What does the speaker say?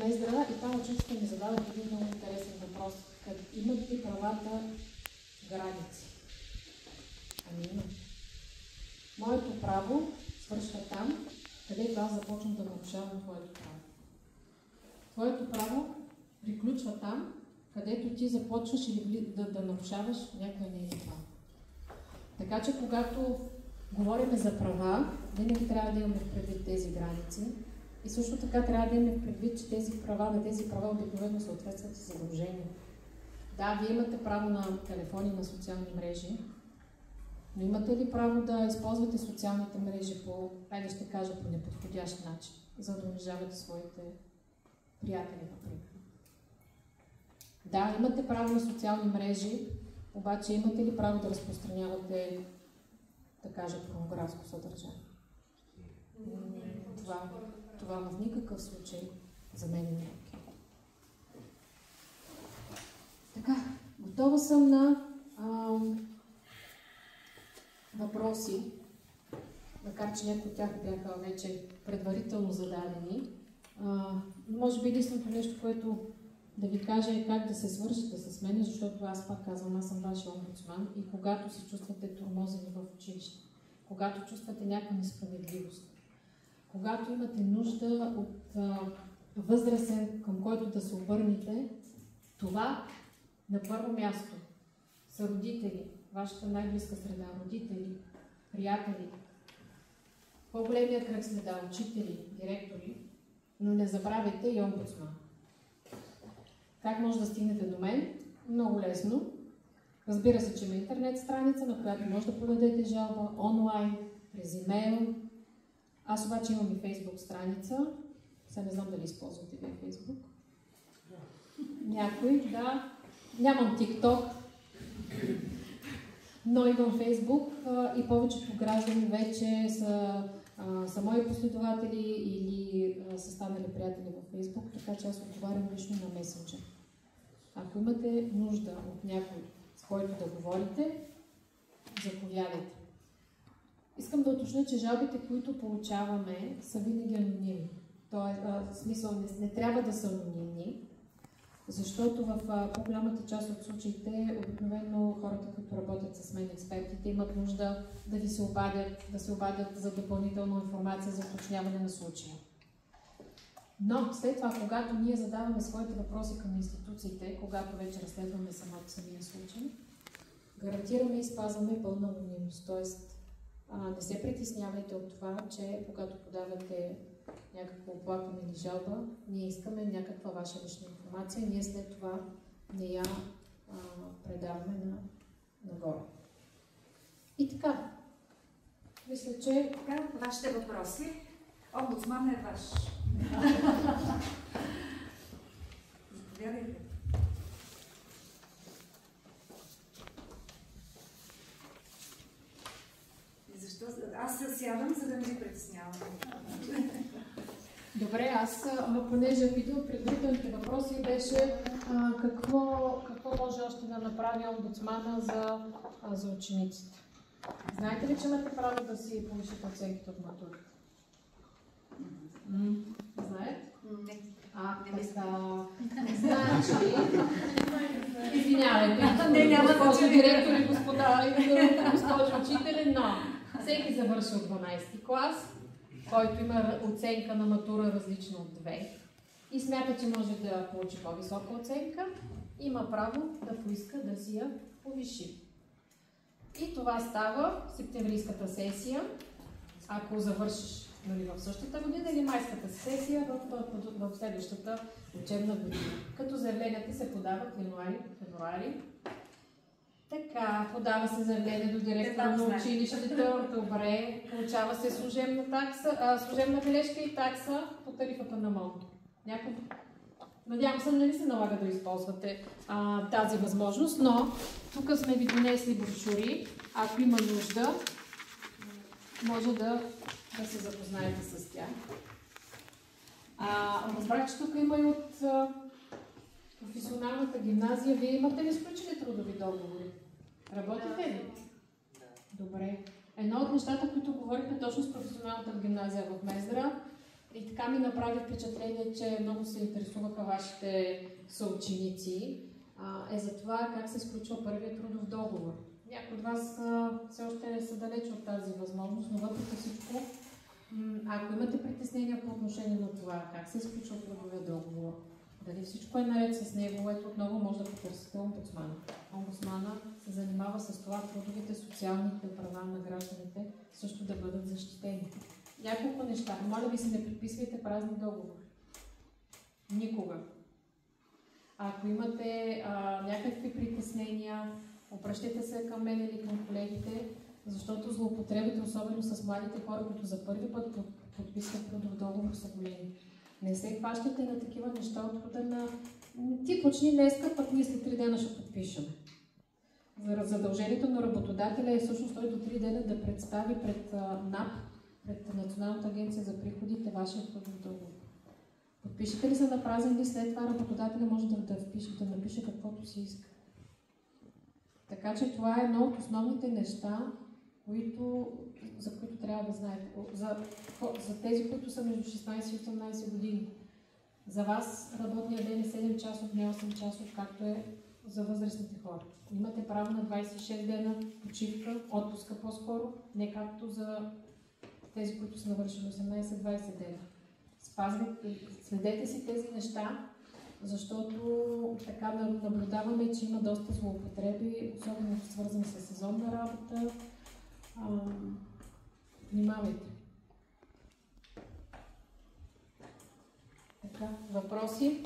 Мездра и там учителите ми задават един много интересен въпрос. Имат ли правата граници? Ами има. Моето право свършва там, където аз започвам да нарушавам твоето право. Твоето право приключва там, където ти започваш или да нарушаваш някое нейно право. Така че когато говорим за права, винаги трябва да имаме предвид тези граници. И също така трябва да имаме предвид, че тези права обикновено съответстват и задължения. Да, вие имате право на телефони, на социални мрежи, но имате ли право да използвате социалните мрежи по, ще кажа, по неподходящ начин, за да унижавате своите приятели, например? Да, имате право на социални мрежи, обаче имате ли право да разпространявате, да кажа, порнографско съдържание? Това в никакъв случай за мен не е окей. Така, готова съм на въпроси, макар че някои от тях бяха вече предварително зададени. Може би единственото нещо, което да ви кажа е как да се свържете с мен, защото аз пак казвам, аз съм вашия омбудсман и когато се чувствате тормозени в училище, когато чувствате някаква несправедливост, когато имате нужда от възрастен, към който да се обърнете, това на първо място са родители, вашата най-близка среда, родители, приятели, по-големия кръг среда, учители, директори, но не забравяйте и омбудсман. Как може да стигнете до мен? Много лесно. Разбира се, че има интернет страница, на която може да подадете жалба онлайн, през имейл. Аз обаче имам и Фейсбук страница. Сега не знам дали използвате вие Фейсбук. Някой, да. Нямам TikTok, но имам Фейсбук и повечето граждани вече са мои последователи или са станали приятели във Фейсбук, така че аз отговарям лично на месенджер. Ако имате нужда от някой, с който да говорите, заповядайте. Искам да уточня, че жалбите, които получаваме, са винаги анонимни. Тоест, в смисъл, не трябва да са анонимни, защото в по-голямата част от случаите, обикновено хората, които работят с мен, експертите, имат нужда да се обадят за допълнителна информация за уточняване на случая. Но след това, когато ние задаваме своите въпроси към институциите, когато вече разследваме самия случай, гарантираме и спазваме пълна анонимност. Тоест, не се притеснявайте от това, че когато подавате някакво оплакване или жалба, ние искаме някаква ваша лична информация, ние след това не я предаваме нагоре. И така, мисля, че... Така, вашите въпроси. Омбудсман е ваш. Заповядайте. Защо? Аз се сядам, за да не ви притеснявам. Добре, понеже видео предварителните въпроси беше какво може още да направи омбудсмана за учениците. Знаете ли, че имате право да си повишите оценките от матурата? Знаете? Не. Значи, извинявайте, госпожо директор и госпожо учители, но всеки завършил 12 клас, който има оценка на матура различна от 2 и смята, че може да получи по-висока оценка, има право да поиска да си я повиши. И това става в септемврийската сесия, ако завършиш в същата година или майската сесия в следващата учебна година. Като заявленията се подават януари-февруари. Така, подава се заявление до директора на училището, добре, получава се служебна бележка и такса по тарифата на МОН. Надявам се, нали се налага да използвате тази възможност, но тук сме ви донесли брошури. Ако има нужда, може да се запознаете с тях. Разбрах, че тук има и от професионалната гимназия. Вие имате ли сключени трудови договори? Работите ли? Добре. Едно от нещата, които говорихме точно с професионалната гимназия в Мездра, И така ми направи впечатление, че много се интересуваха вашите съученици, е за това как се изключва първият трудов договор. Някои от вас все още са далеч от тази възможност, но въпреки всичко, ако имате притеснения по отношение на това как се изключва трудовия договор, дали всичко е наред с него, ето отново може да потърсите омбудсмана. Омбудсмана се занимава с това трудовите, социалните права на гражданите също да бъдат защитени. Няколко неща. Моля ви се, не подписвайте празни договори. Никога. Ако имате някакви притеснения, обръщайте се към мен или към колегите, защото злоупотребите, особено с младите хора, които за първи път подписват трудов договор, са големи. Не се хващайте на такива неща от рода на ти почни днеска, пък ние след 3 дена ще подпишем. Задължението на работодателя е всъщност той до 3 дена да представи пред НАП, пред Националната агенция за приходите, вашия трудов договор. Подпишете ли се на празен лист, след това работодателя може да напише каквото си иска. Така че това е едно от основните неща, за които трябва да знаете. За тези, които са между 16 и 18 години. За вас работният ден е 7 часов, не 8 часов, както е за възрастните хора. Имате право на 26 дена почивка, отпуска по-скоро, не както за тези, които са навършили 18-20 дена. Следете си тези неща, защото така наблюдаваме, че има доста злоупотреби, особено свързани с сезонна работа. Внимавайте. Така, въпроси?